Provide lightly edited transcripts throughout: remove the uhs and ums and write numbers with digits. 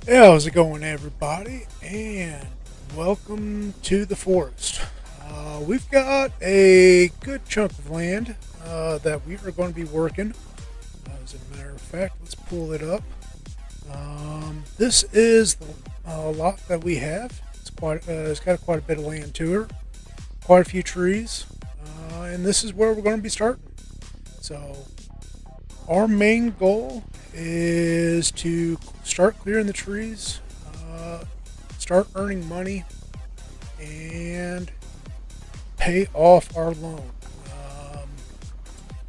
Yeah, how's it going, everybody? And welcome to the forest. We've got a good chunk of land that we are going to be working. As a matter of fact, let's pull it up. This is the lot that we have. It's got quite a bit of land to it, quite a few trees, and this is where we're going to be starting. So, our main goal is to start clearing the trees, uh, start earning money, and pay off our loan. Um,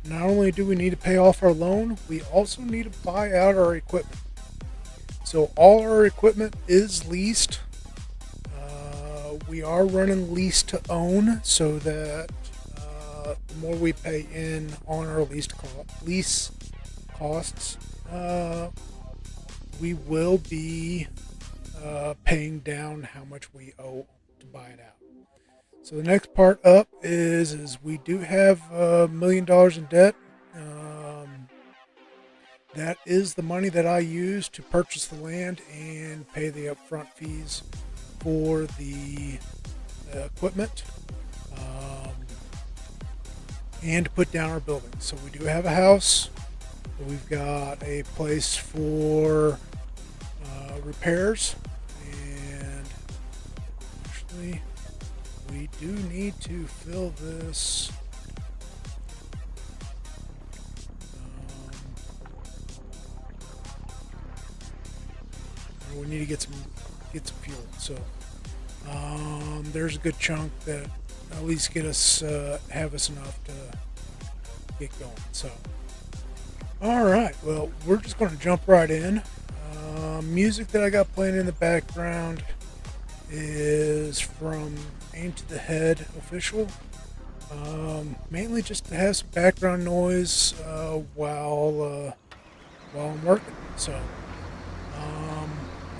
Not only do we need to pay off our loan, we also need to buy out our equipment. So all our equipment is leased. We are running lease to own, so that the more we pay in on our lease costs, we will be paying down how much we owe to buy it out. So the next part up is we do have $1 million in debt. Um, that is the money that I use to purchase the land and pay the upfront fees for the equipment, um, and to put down our building. So we do have a house. We've got a place for repairs, and actually, we do need to fill this. We need to get some fuel. So there's a good chunk that at least have us enough to get going. So all right, well, we're just going to jump right in. Music that I got playing in the background is from Aim to the Head official. Mainly just to have some background noise while I'm working. So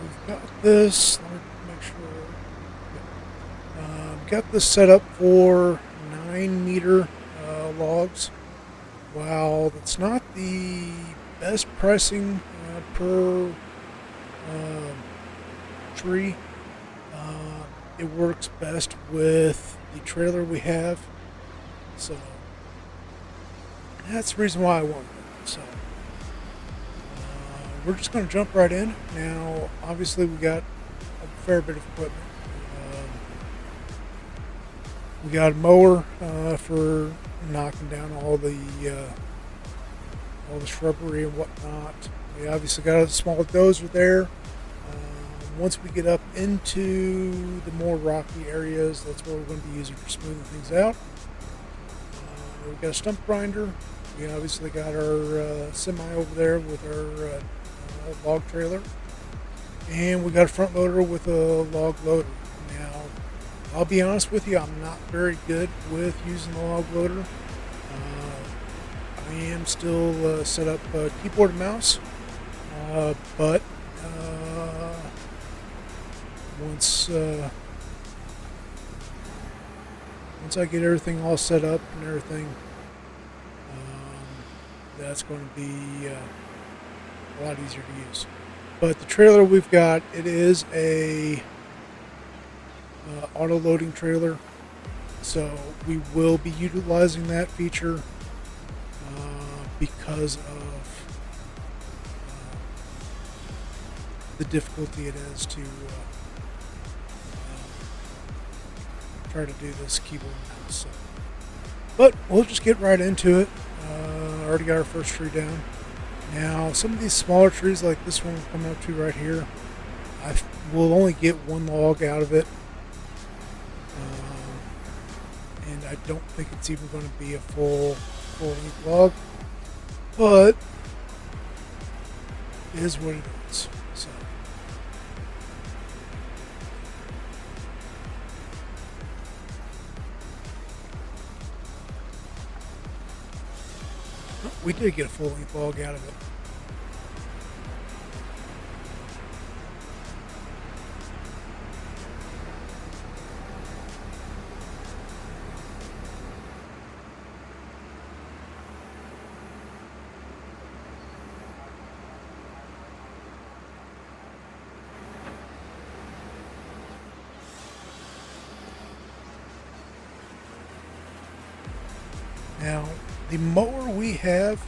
we've got this. Let me make sure. Got this set up for 9 meter logs. While it's not the best pricing per tree, it works best with the trailer we have. So that's the reason why I wanted it. So we're just going to jump right in. Now, obviously, we got a fair bit of equipment. We got a mower for knocking down all the shrubbery and whatnot. We obviously got a small dozer there. Once we get up into the more rocky areas, that's what we're going to be using for smoothing things out. We've got a stump grinder. We obviously got our semi over there with our log trailer. And we got a front loader with a log loader. Now, I'll be honest with you, I'm not very good with using the log loader. I am still set up keyboard and mouse, but once once I get everything all set up and everything, that's going to be a lot easier to use. But the trailer we've got, it is a auto loading trailer, so we will be utilizing that feature because of the difficulty it is to try to do this keyboard and mouse. So. But we'll just get right into it. Already got our first tree down. Now, some of these smaller trees, like this one we're coming up to right here, I will only get one log out of it. And I don't think it's even going to be a full length log, but it is what it is. So we did get a full length log out of it. Now, the mower we have,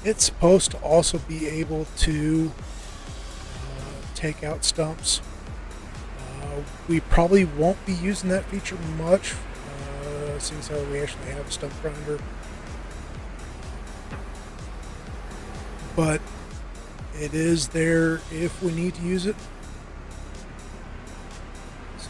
it's supposed to also be able to take out stumps. We probably won't be using that feature much, since how we actually have a stump grinder. But it is there if we need to use it. So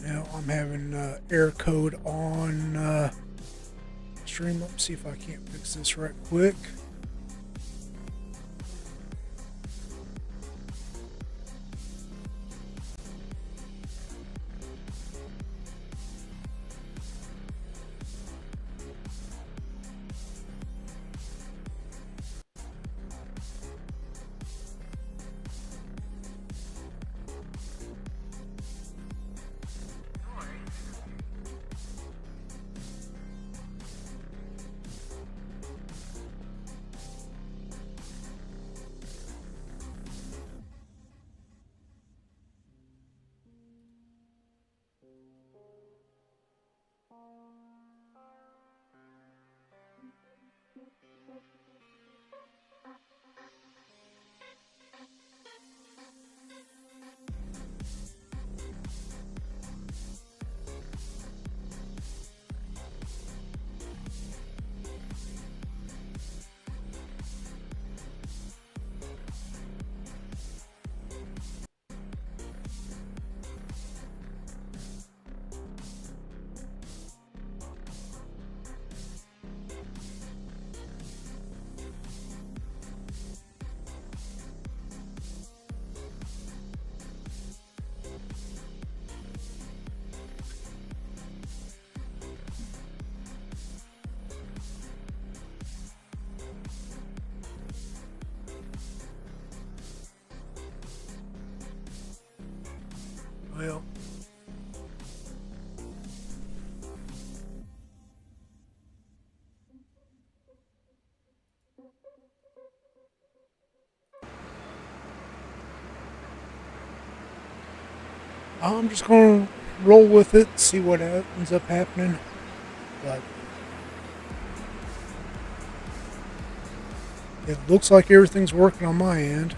now I'm having error code on stream. Let me see if I can't fix this right quick. Well, I'm just going to roll with it, see what ends up happening. But it looks like everything's working on my end.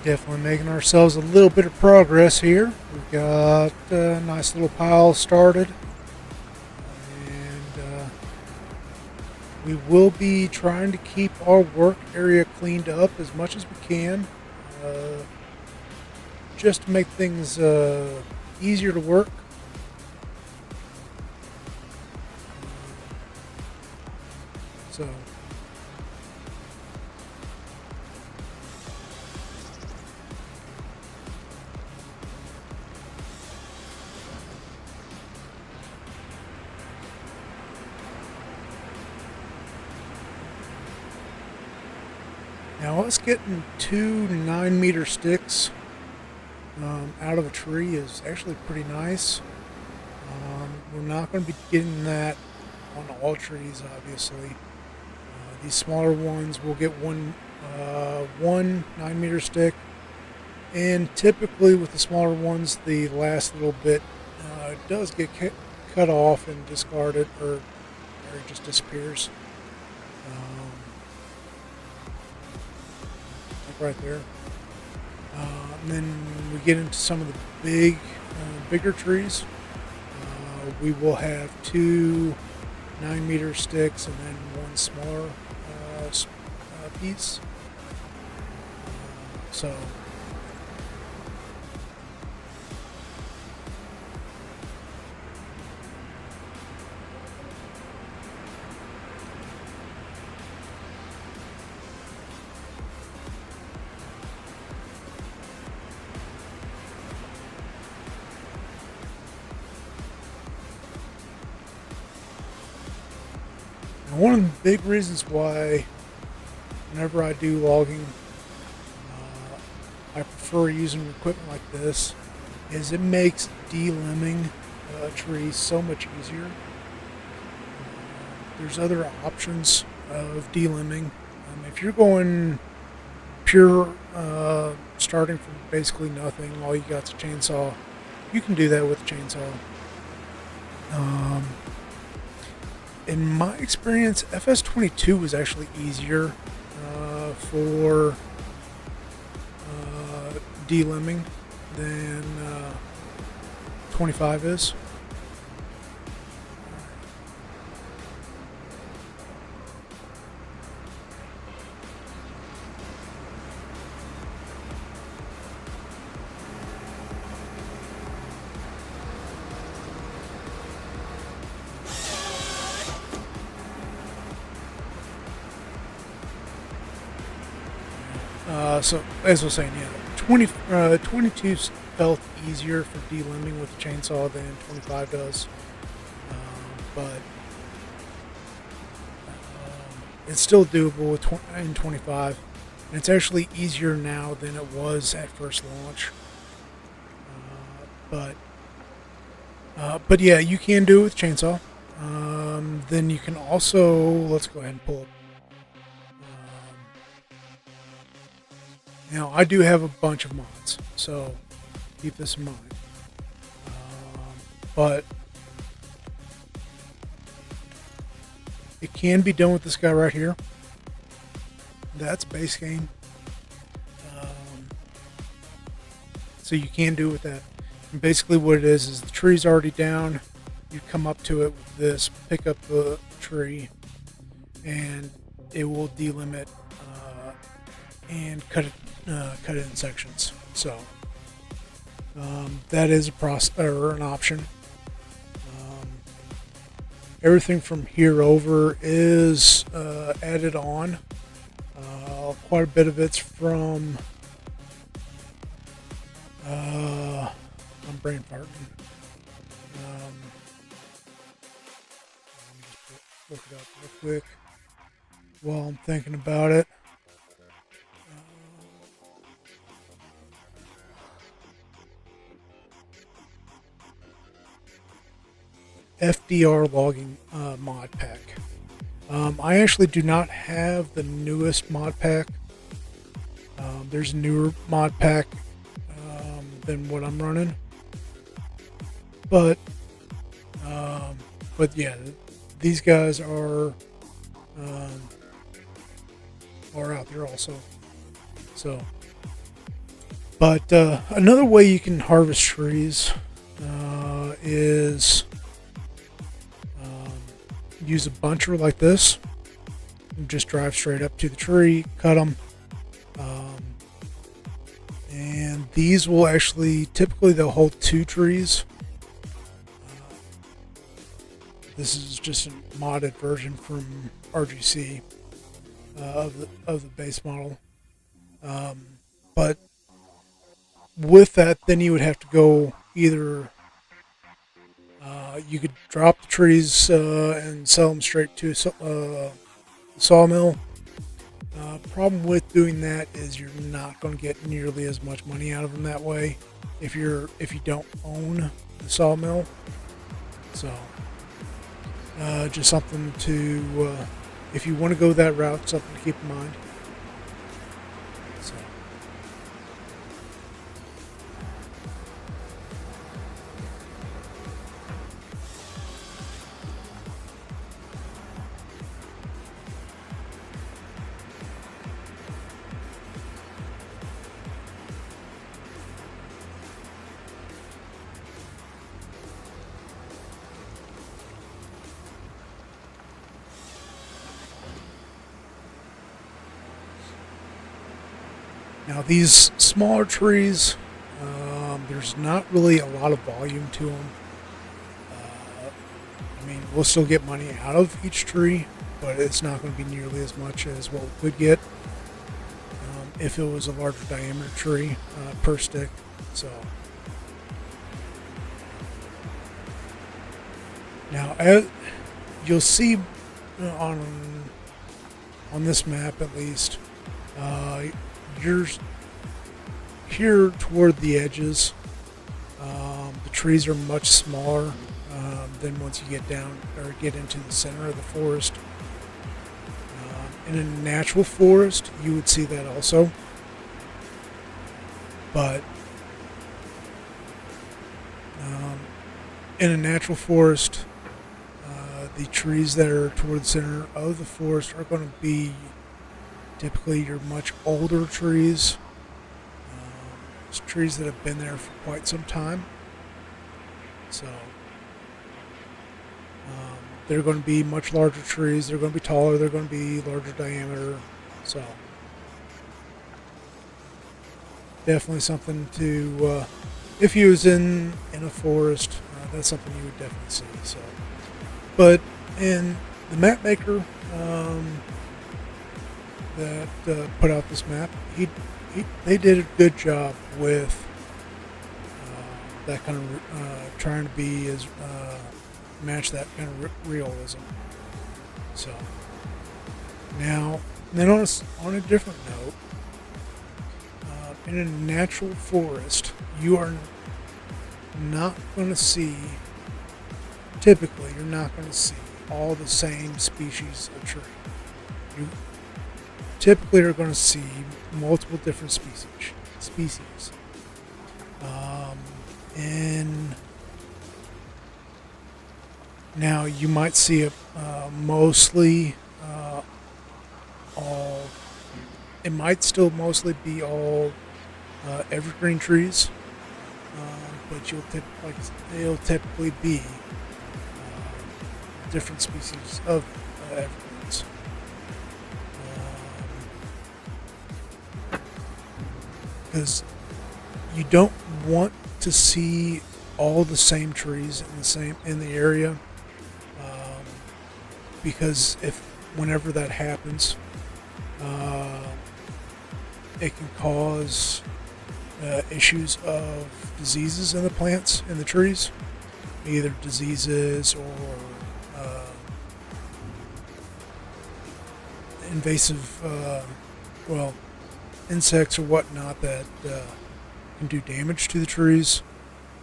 Definitely making ourselves a little bit of progress here. We've got a nice little pile started, and we will be trying to keep our work area cleaned up as much as we can, uh, just to make things easier to work. So now us getting two 9 meter sticks out of a tree is actually pretty nice. We're not going to be getting that on all trees, obviously. These smaller ones will get one 9 meter stick, and typically with the smaller ones, the last little bit does get cut off and discarded, or it just disappears. Um, like right there. And then we get into some of the bigger trees. We will have two 9 meter sticks and then one smaller piece. So now one of the big reasons why whenever I do logging, I prefer using equipment like this is it makes delimbing trees so much easier. There's other options of delimbing. If you're going pure, starting from basically nothing, all you got's a chainsaw, you can do that with a chainsaw. Um, in my experience, FS22 was actually easier for delimbing than 25 is. So as I was saying, yeah, 22 felt easier for delimbing with the chainsaw than 25 does, but it's still doable with in 25, and it's actually easier now than it was at first launch. But yeah, you can do it with chainsaw. Then you can also, let's go ahead and pull up. Now, I do have a bunch of mods, so keep this in mind. But it can be done with this guy right here. That's base game. So you can do it with that. And basically what it is the tree's already down. You come up to it with this, pick up the tree, and it will delimit and cut it in sections. So that is a process or an option. Everything from here over is added on. Quite a bit of it's from. I'm brain farting. Let me just look it up real quick while I'm thinking about it. FDR logging mod pack. I actually do not have the newest mod pack. There's a newer mod pack than what I'm running, but yeah, these guys are out there also. So But another way you can harvest trees is um, use a buncher like this. Just drive straight up to the tree, cut them. And these will actually, typically they'll hold 2 trees. This is just a modded version from RGC of the base model. But with that, then you would have to go either you could drop the trees and sell them straight to sawmill. Problem with doing that is you're not going to get nearly as much money out of them that way if you don't own the sawmill. So just something to if you want to go that route, something to keep in mind. So. Now these smaller trees, there's not really a lot of volume to them. I mean, we'll still get money out of each tree, but it's not going to be nearly as much as what we could get if it was a larger diameter tree per stick. So now, as you'll see on this map, at least, you're here toward the edges. The trees are much smaller than once you get down or get into the center of the forest. In a natural forest, you would see that also, but in a natural forest, the trees that are toward the center of the forest are going to be typically your much older trees. It's trees that have been there for quite some time. So they're going to be much larger trees. They're going to be taller. They're going to be larger diameter. So definitely something to, if you was in a forest, that's something you would definitely see. So, but in the map maker that put out this map, they did a good job with that kind of trying to be as match that kind of realism. So now, then on a different note, in a natural forest, you are not going to see. Typically, you're not going to see all the same species of tree. You typically are going to see multiple different species. And now you might see mostly all. It might still mostly be all evergreen trees, but they'll typically be different species of evergreens. Because you don't want to see all the same trees in the area, because whenever that happens, it can cause issues of diseases in the plants in the trees, either diseases or invasive insects or whatnot that can do damage to the trees,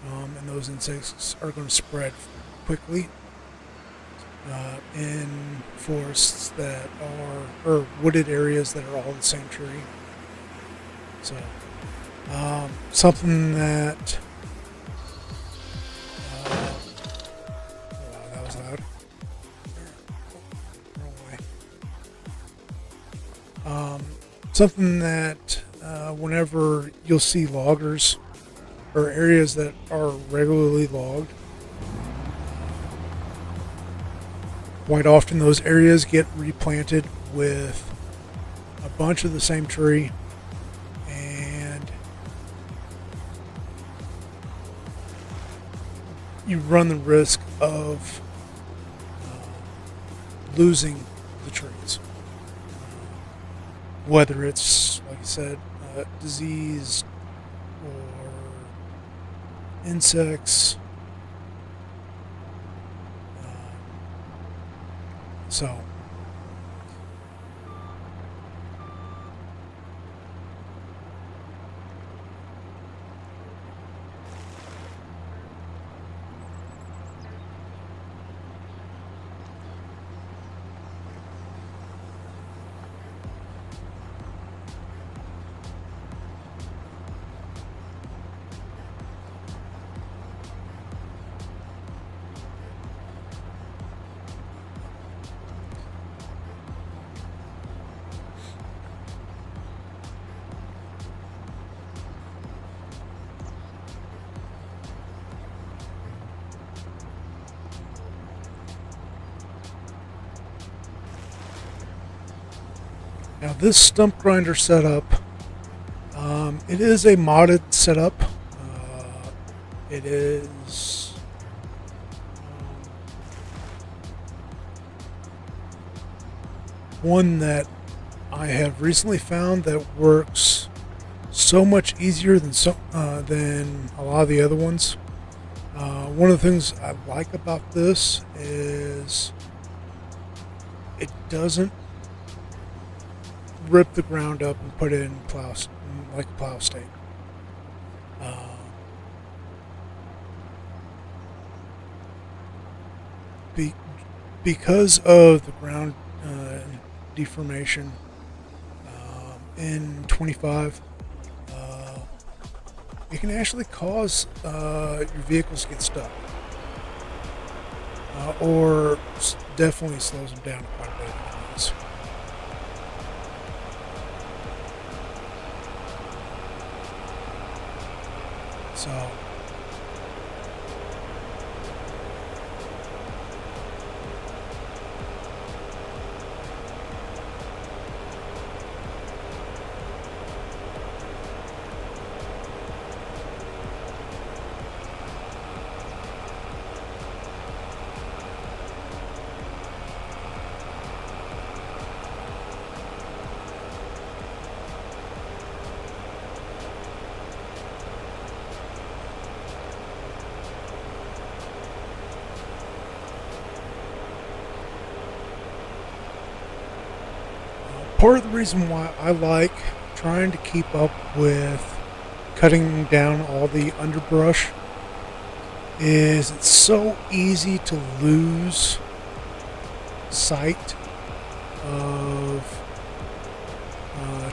and those insects are going to spread quickly in forests that or wooded areas that are all the same tree. So something that wow, that was loud. Wrong way. Something that whenever you'll see loggers or areas that are regularly logged, quite often those areas get replanted with a bunch of the same tree, and you run the risk of losing the trees. Whether it's, like I said, disease or insects. So, now this stump grinder setup, it is a modded setup. It is one that I have recently found that works so much easier than a lot of the other ones. One of the things I like about this is it doesn't rip the ground up and put it in like a plow stake. Because of the ground deformation in 25, it can actually cause your vehicles to get stuck, or definitely slows them down quite a bit. So, part of the reason why I like trying to keep up with cutting down all the underbrush is it's so easy to lose sight of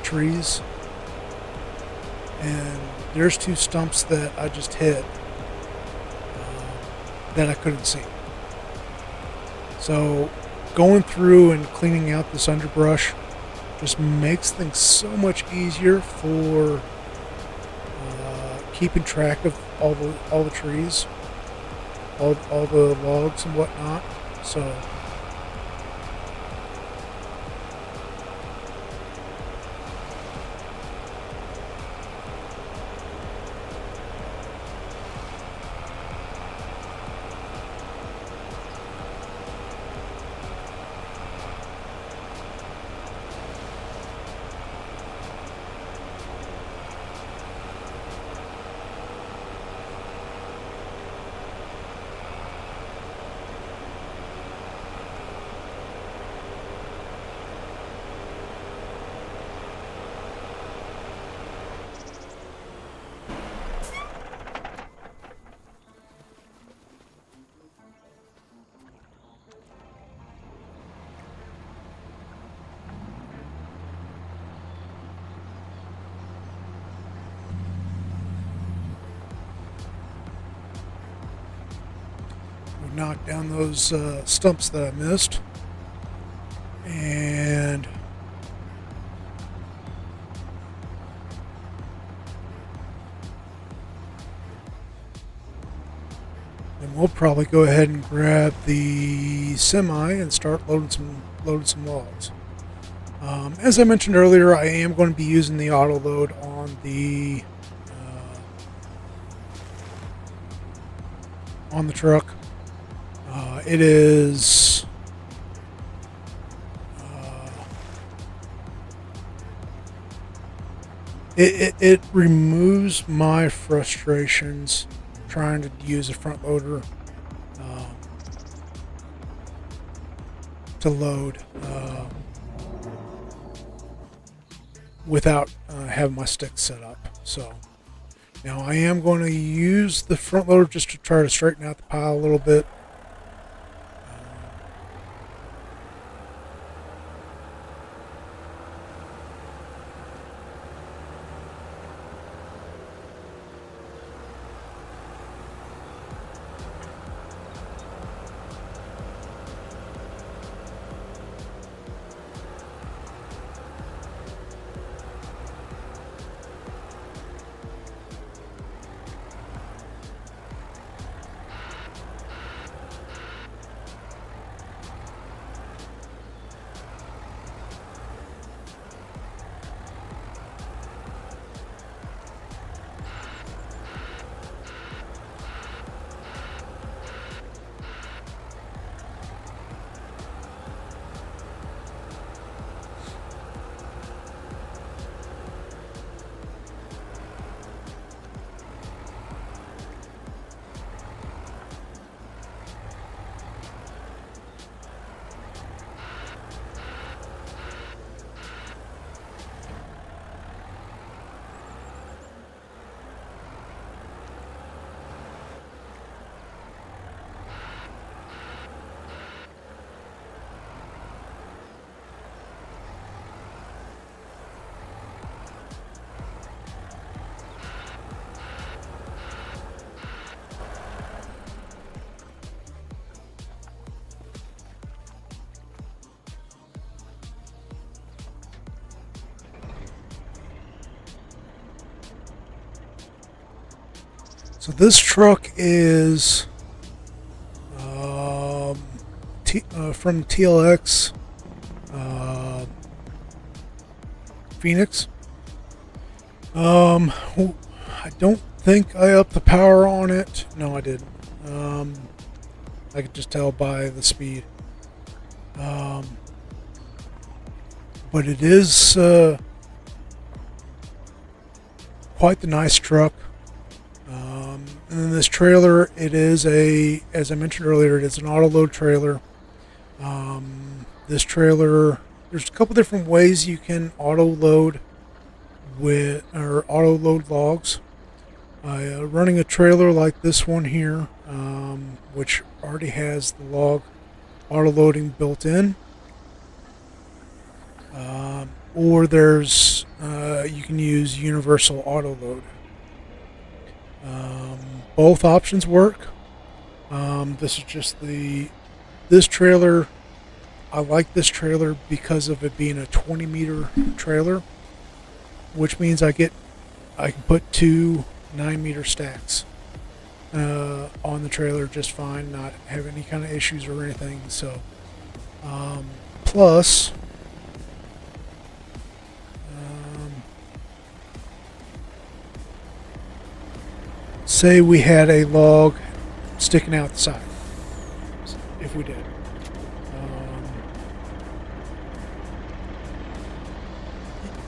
trees. And there's two stumps that I just hit that I couldn't see. So going through and cleaning out this underbrush just makes things so much easier for keeping track of all the trees, all the logs and whatnot. So knock down those stumps that I missed, and we'll probably go ahead and grab the semi and start loading some logs. As I mentioned earlier, I am going to be using the auto load on the truck. It is it removes my frustrations trying to use a front loader to load without having my stick set up. So now I am going to use the front loader just to try to straighten out the pile a little bit. So this truck is from TLX Phoenix. I don't think I upped the power on it. No, I didn't. I could just tell by the speed. But it is quite the nice truck. And then this trailer, it is as I mentioned earlier, it is an auto load trailer. This trailer, there's a couple different ways you can auto load logs. Running a trailer like this one here, which already has the log auto loading built in, or there's you can use universal auto load. Both options work. This is just this trailer. I like this trailer because of it being a 20-meter trailer, which means I can put two 9-meter stacks on the trailer just fine, not have any kind of issues or anything. So, plus, say we had a log sticking out the side, if we did.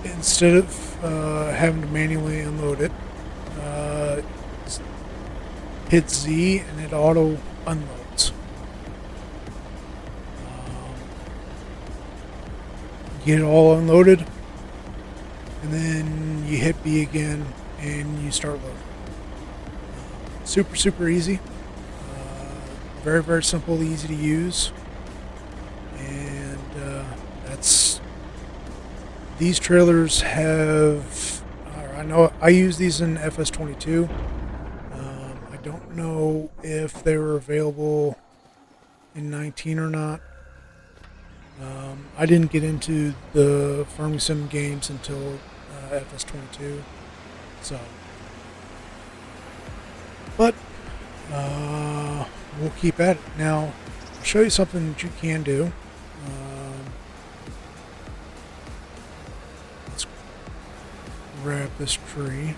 Instead of having to manually unload it, hit Z and it auto unloads. Get it all unloaded, and then you hit B again and you start loading. Super easy. Very simple, easy to use. And these trailers have, I know I use these in FS22. I don't know if they were available in 19 or not. I didn't get into the Farming Sim games until FS22. So, but we'll keep at it. Now, I'll show you something that you can do. Um, let's grab this tree.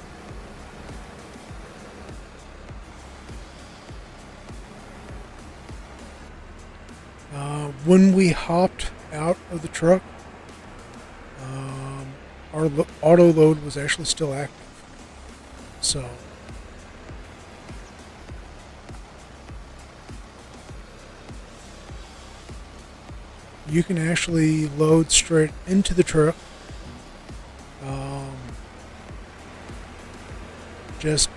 When we hopped out of the truck, our auto load was actually still active. So you can actually load straight into the truck. Just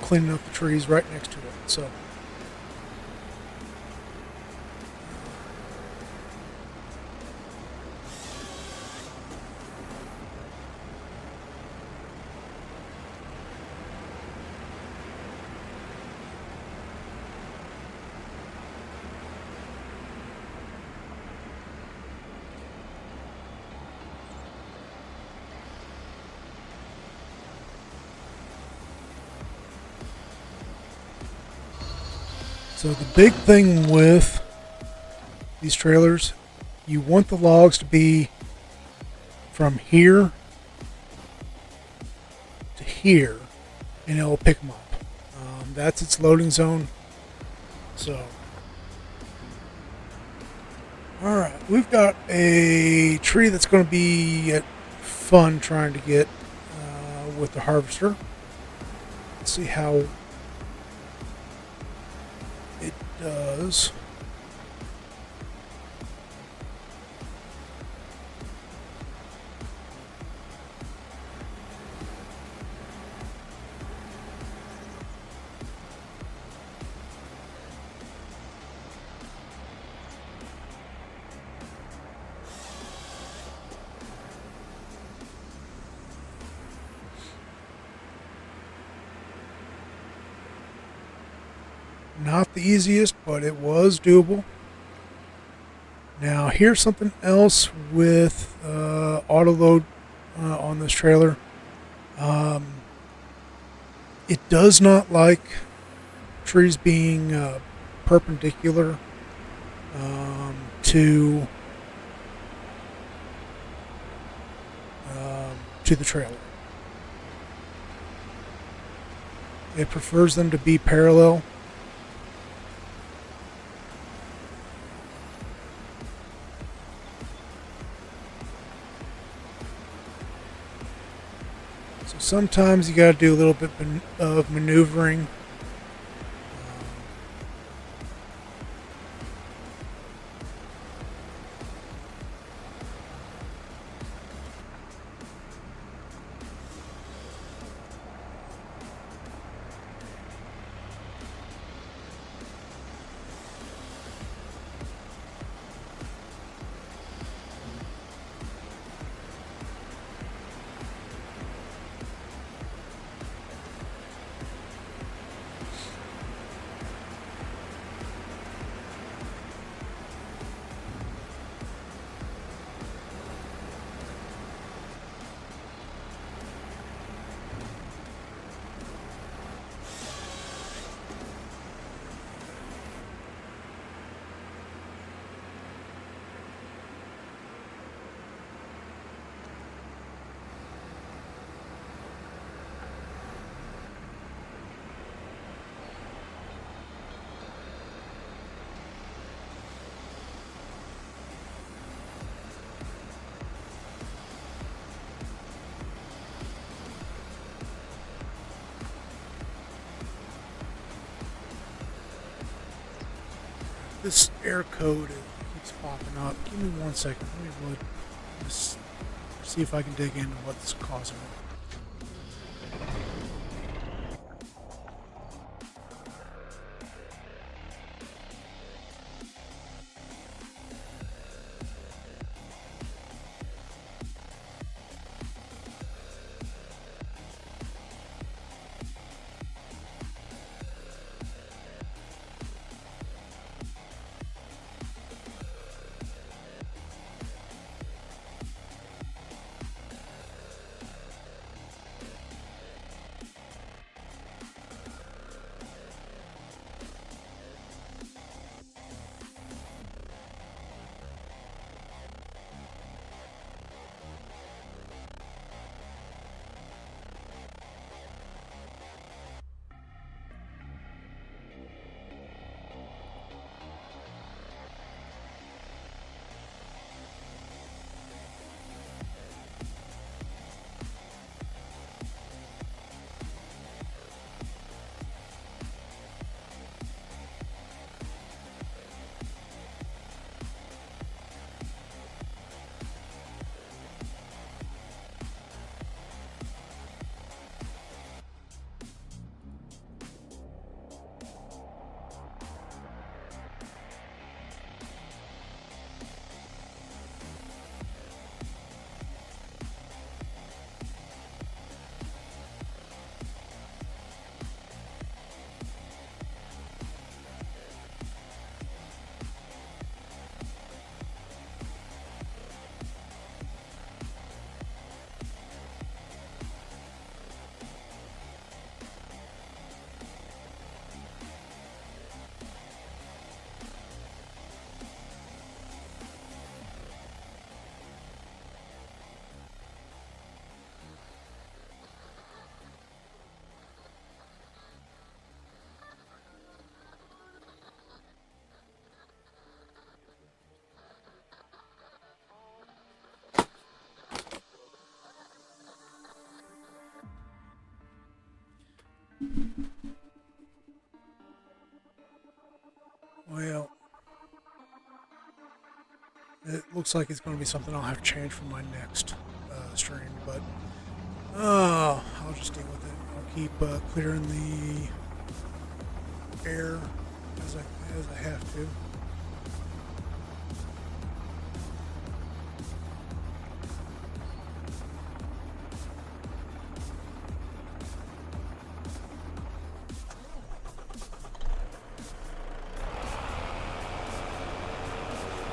cleaning up the trees right next to it. So So the big thing with these trailers, you want the logs to be from here to here, and it will pick them up. That's its loading zone. So, all right, we've got a tree that's going to be fun trying to get with the harvester. Let's see how it does. Not the easiest, but it was doable. Now, here's something else with auto load on this trailer. It does not like trees being perpendicular to the trailer. It prefers them to be parallel. So sometimes you got to do a little bit of maneuvering. This error code keeps popping up. Give me 1 second. Let me look. Just see if I can dig into what's causing it. it looks like it's going to be something I'll have to change for my next stream, but I'll just deal with it. I'll keep clearing the air as I have to.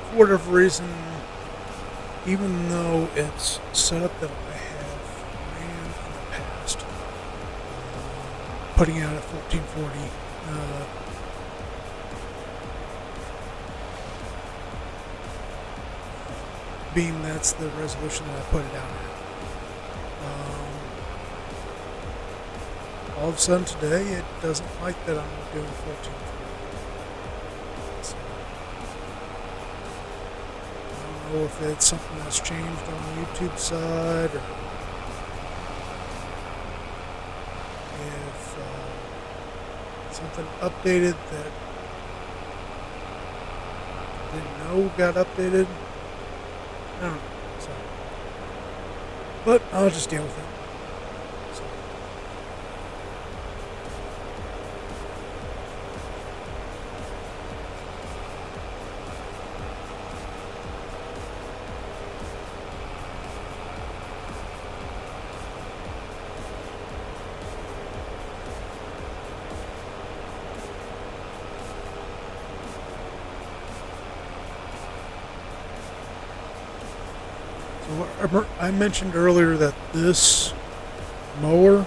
For whatever reason, even though it's set up that I have ran in the past, putting out at 1440, being that's the resolution that I put it out at. All of a sudden today, it doesn't like that I'm doing 1440. So, I don't know if it's something that's changed on the YouTube side, or if something updated that I didn't know got updated. I don't know. So, but I'll just deal with it. So. So I mentioned earlier that this mower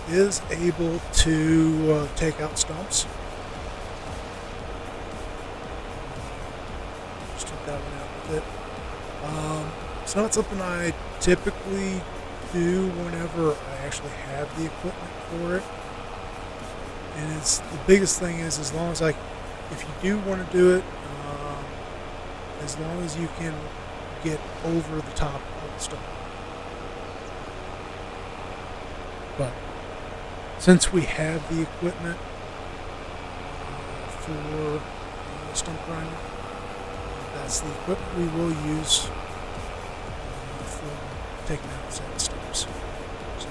is able to take out stumps. Just took that one out with it. It's not something I typically do whenever I actually have the equipment for it. And it's the biggest thing is as long as if you do want to do it, as long as you can get over the top of the stump. But since we have the equipment for stump grinder, that's the equipment we will use for taking out said stumps. So.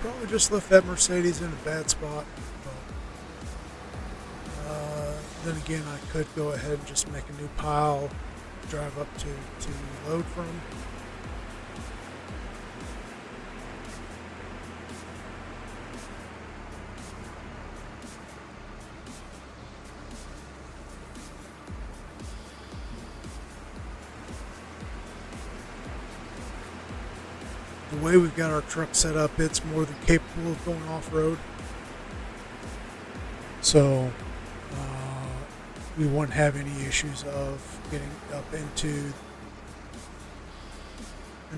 probably just left that Mercedes in a bad spot. But then again, I could go ahead and just make a new pile, drive up to load from. The way we've got our truck set up, it's more than capable of going off-road. So we won't have any issues of getting up into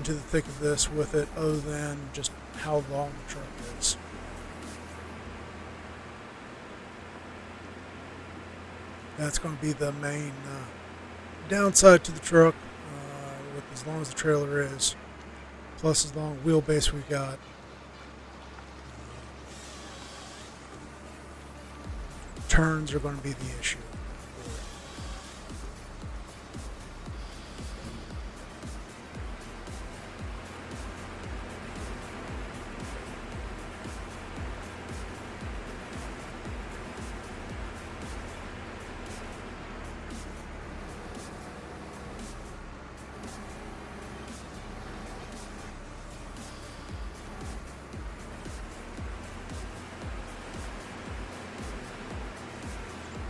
the thick of this with it, other than just how long the truck is. That's going to be the main downside to the truck, with as long as the trailer is, plus as long wheelbase we've got. Turns are going to be the issue.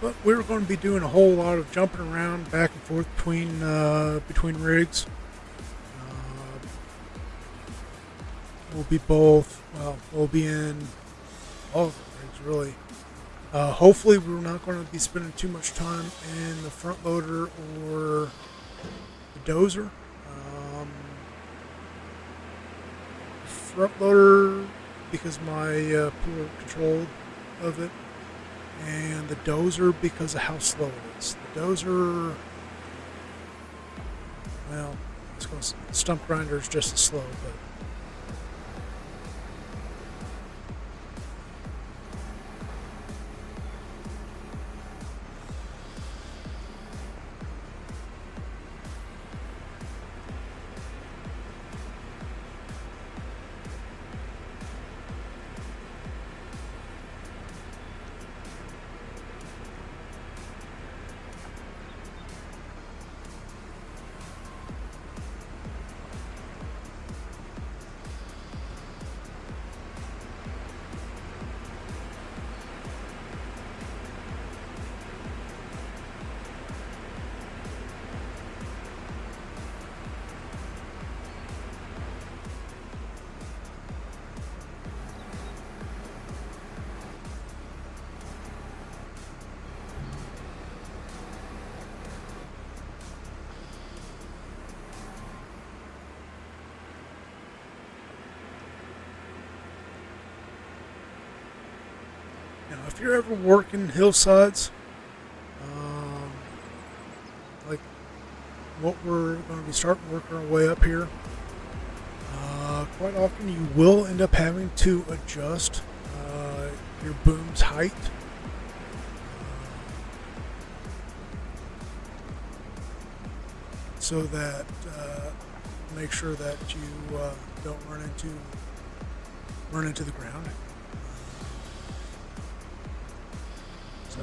But we're going to be doing a whole lot of jumping around back and forth between rigs. We'll be we'll be in all of the rigs really. Hopefully we're not going to be spending too much time in the front loader or the dozer. Front loader because my poor control of it, and the dozer because of how slow it is. The dozer, well, stump grinder is just as slow, but now, if you're ever working hillsides, like what we're going to be starting working our way up here, quite often you will end up having to adjust your boom's height. So that make sure that you don't run into the ground. So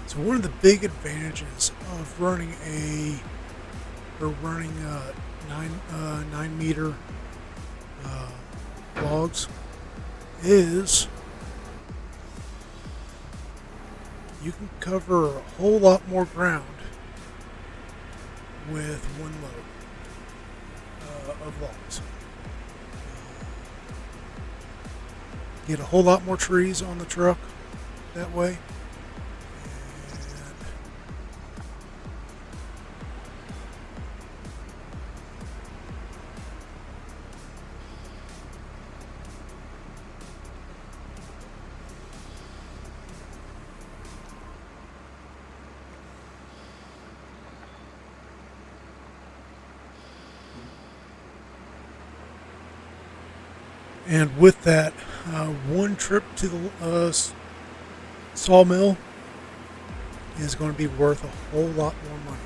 So one of the big advantages of running nine meter logs is you can cover a whole lot more ground with one load of logs. Get a whole lot more trees on the truck that way. And with that, one trip to the sawmill is going to be worth a whole lot more money.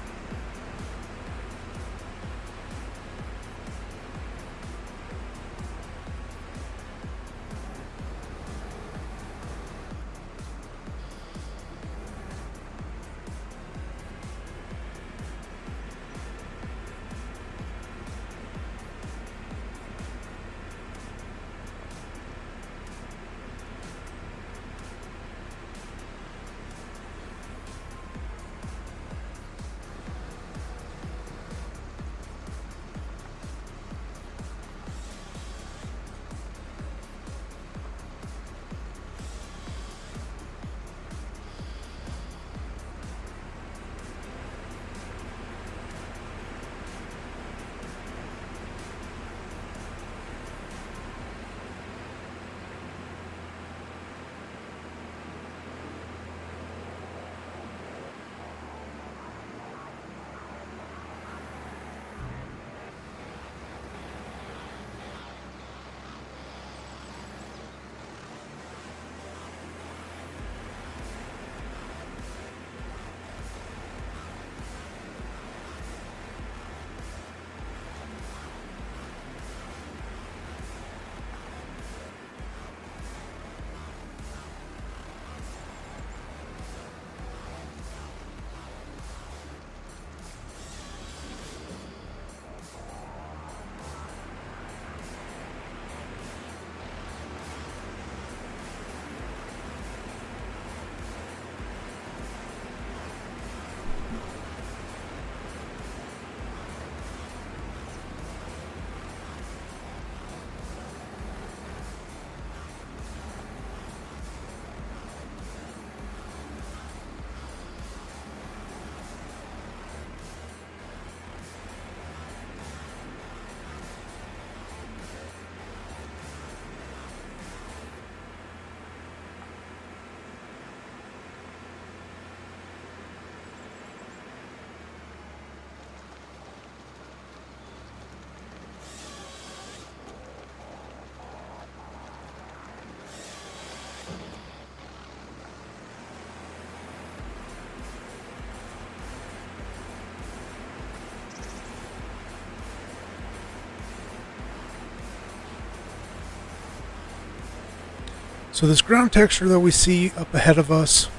So this ground texture that we see up ahead of us,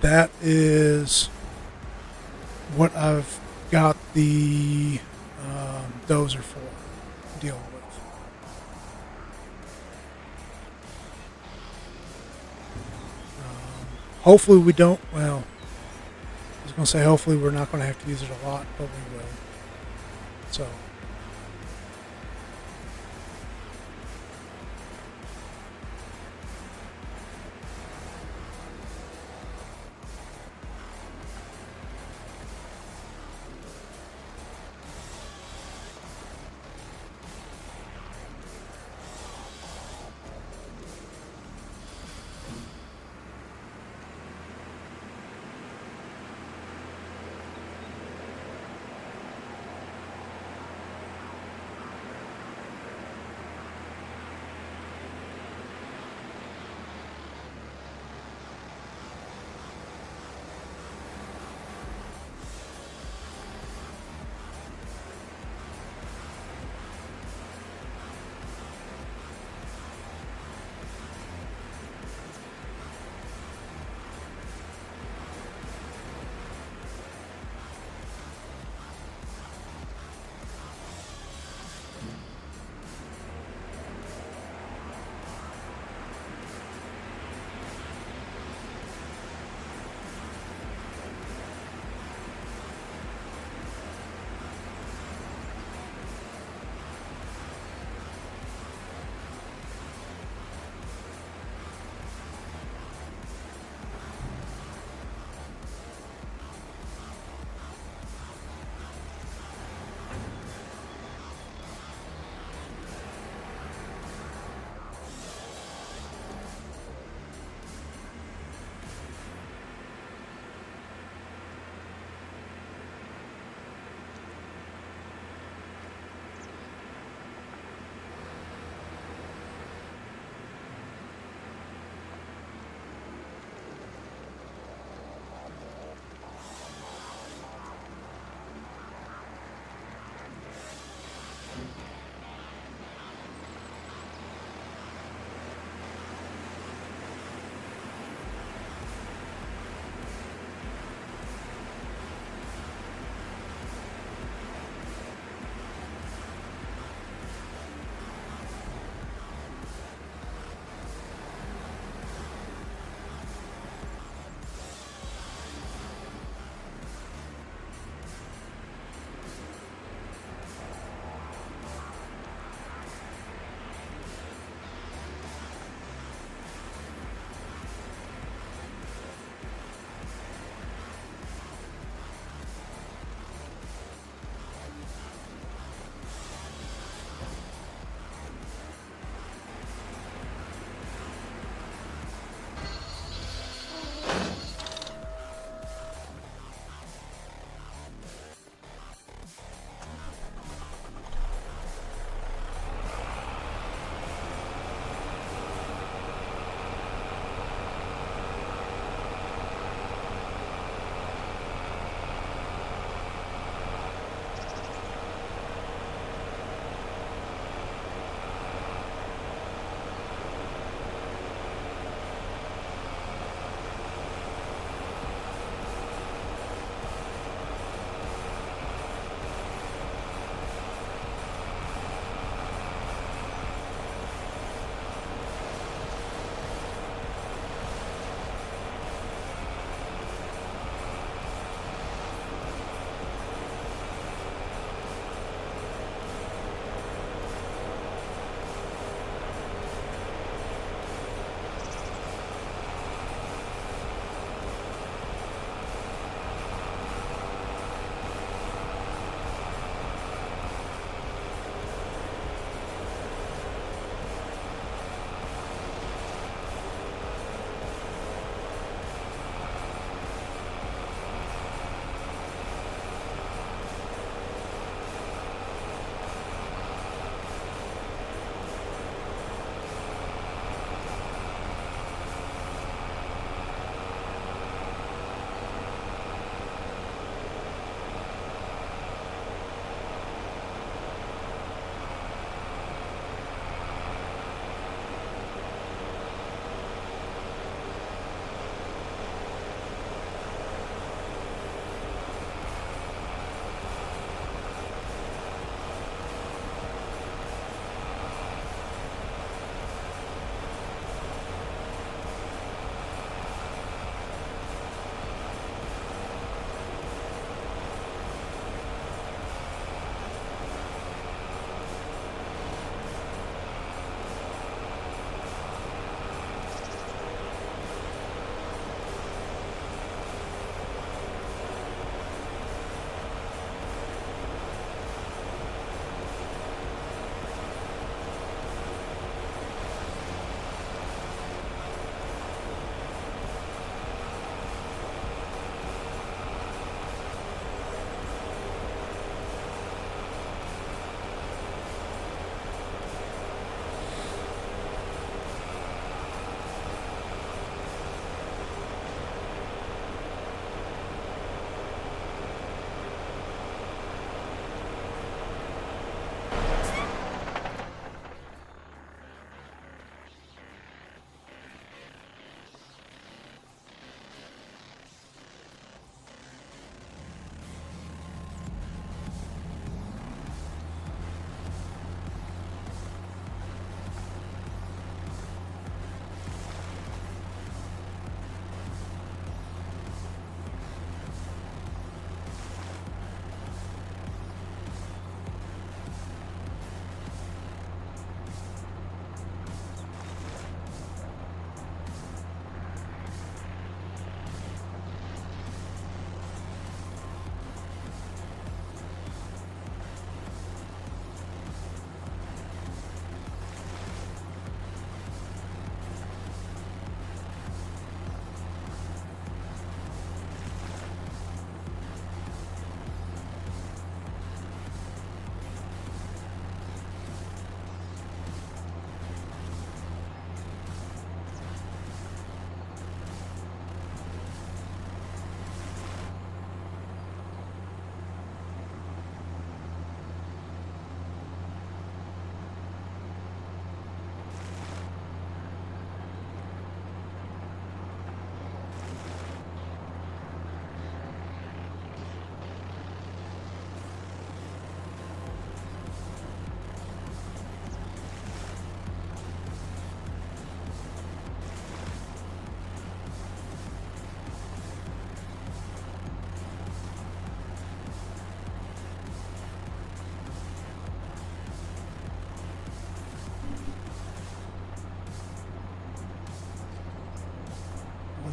that is what I've got the dozer for dealing with. Hopefully we don't, well, I was going to say hopefully we're not going to have to use it a lot, but we will. So.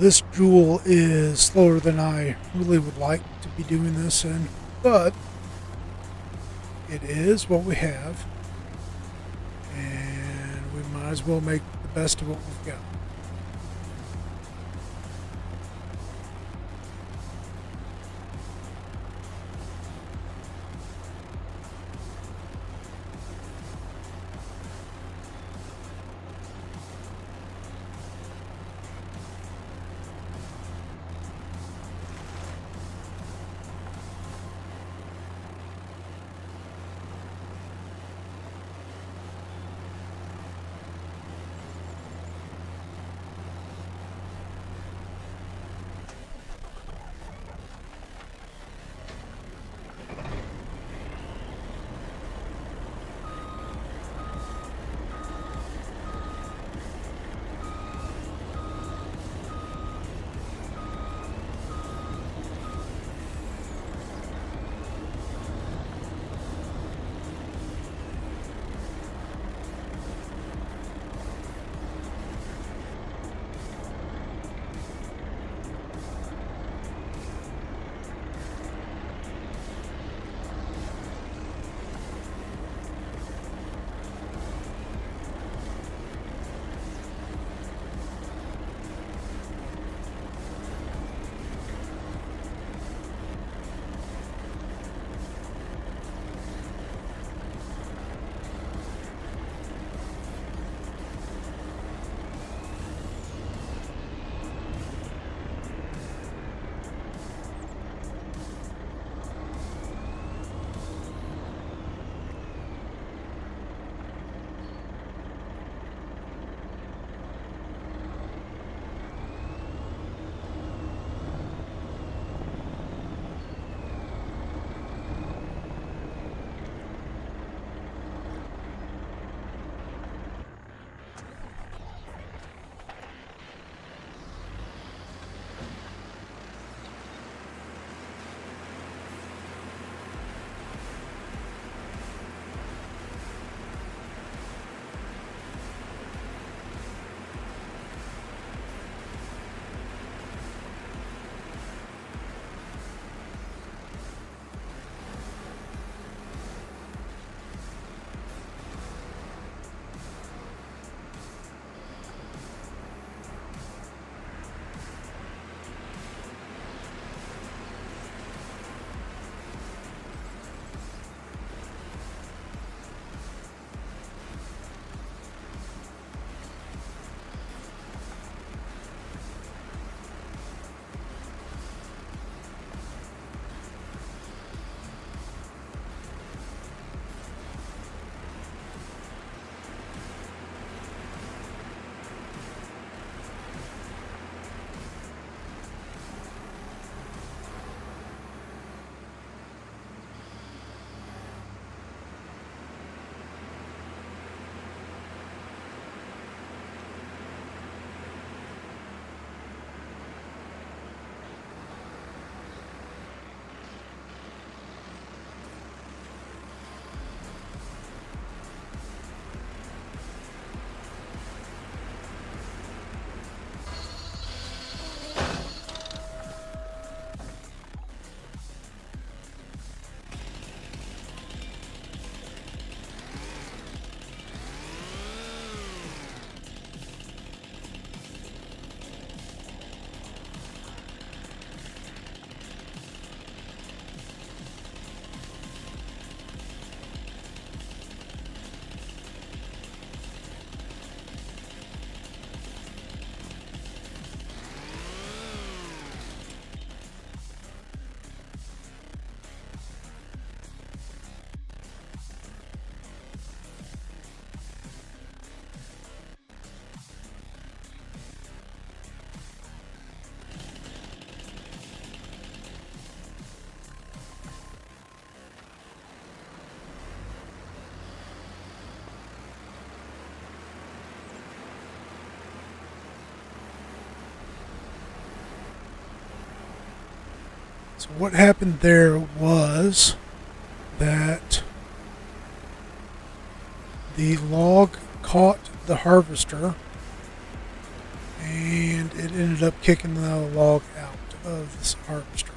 this Joule is slower than I really would like to be doing this in, but it is what we have, and we might as well make the best of what we've got. So what happened there was that the log caught the harvester and it ended up kicking the log out of this harvester.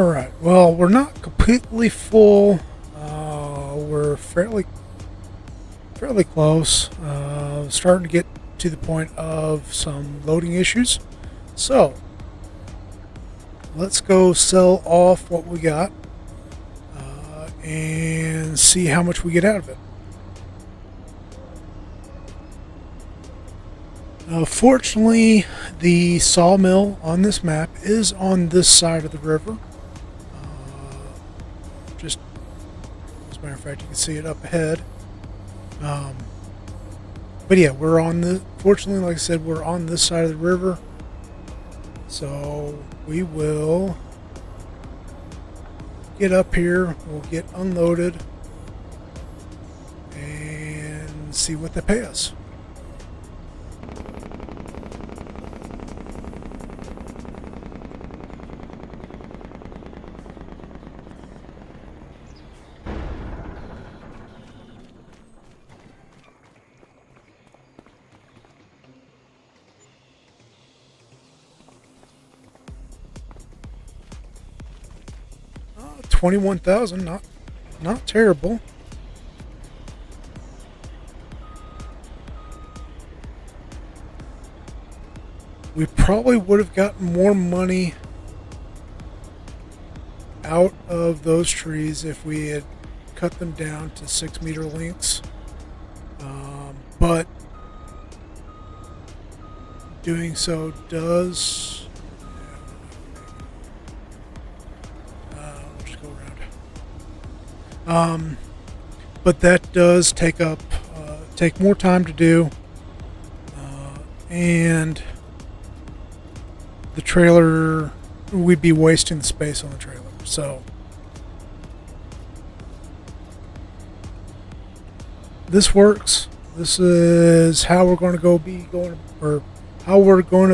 Alright, well, we're not completely full. We're fairly close. Starting to get to the point of some loading issues. So, let's go sell off what we got and see how much we get out of it. Fortunately, the sawmill on this map is on this side of the river. Just as a matter of fact, you can see it up ahead. But yeah, we're on the. Fortunately, like I said, we're on this side of the river. So we will get up here. We'll get unloaded and see what they pay us. $21,000, not terrible. We probably would have gotten more money out of those trees if we had cut them down to 6-meter lengths. But doing so does. But that does take more time to do, and the trailer, we'd be wasting the space on the trailer. So this works. This is how we're going to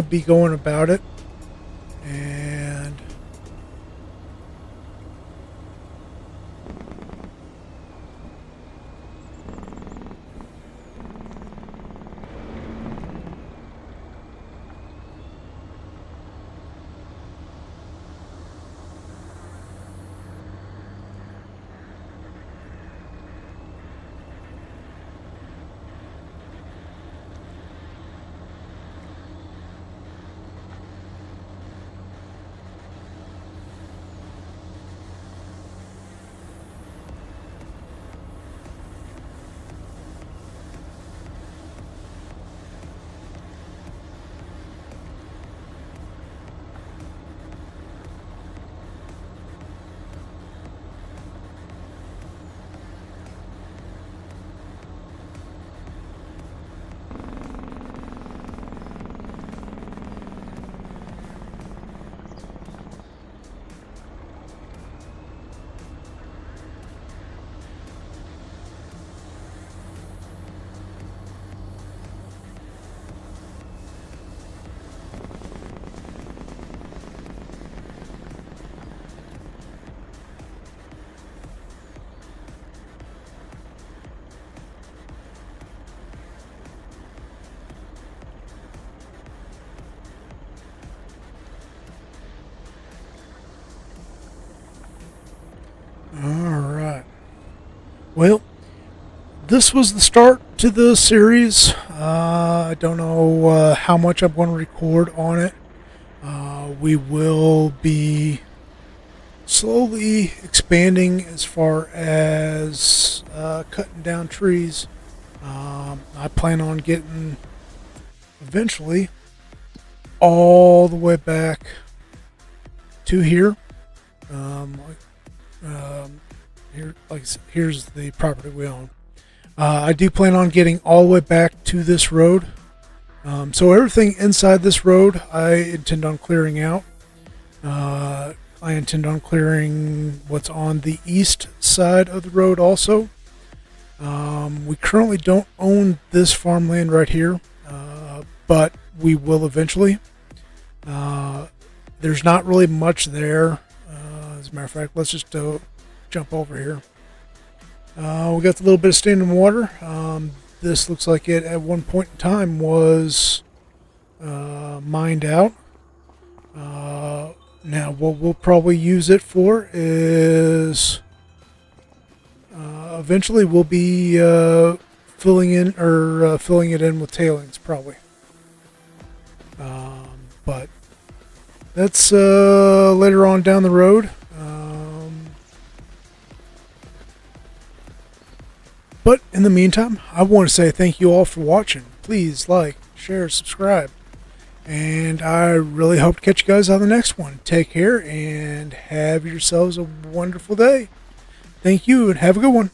be going about it, and alright. Well, this was the start to the series. I don't know how much I'm going to record on it. We will be slowly expanding as far as cutting down trees. I plan on getting eventually all the way back to here. Here's the property we own. I do plan on getting all the way back to this road. So everything inside this road, I intend on clearing out. I intend on clearing what's on the east side of the road also. We currently don't own this farmland right here, but we will eventually. There's not really much there. As a matter of fact, let's just jump over here. We got a little bit of standing water. This looks like it at one point in time was mined out. Now, what we'll probably use it for is eventually we'll be filling it in with tailings, probably. But that's later on down the road. But in the meantime, I want to say thank you all for watching. Please like, share, subscribe. And I really hope to catch you guys on the next one. Take care and have yourselves a wonderful day. Thank you and have a good one.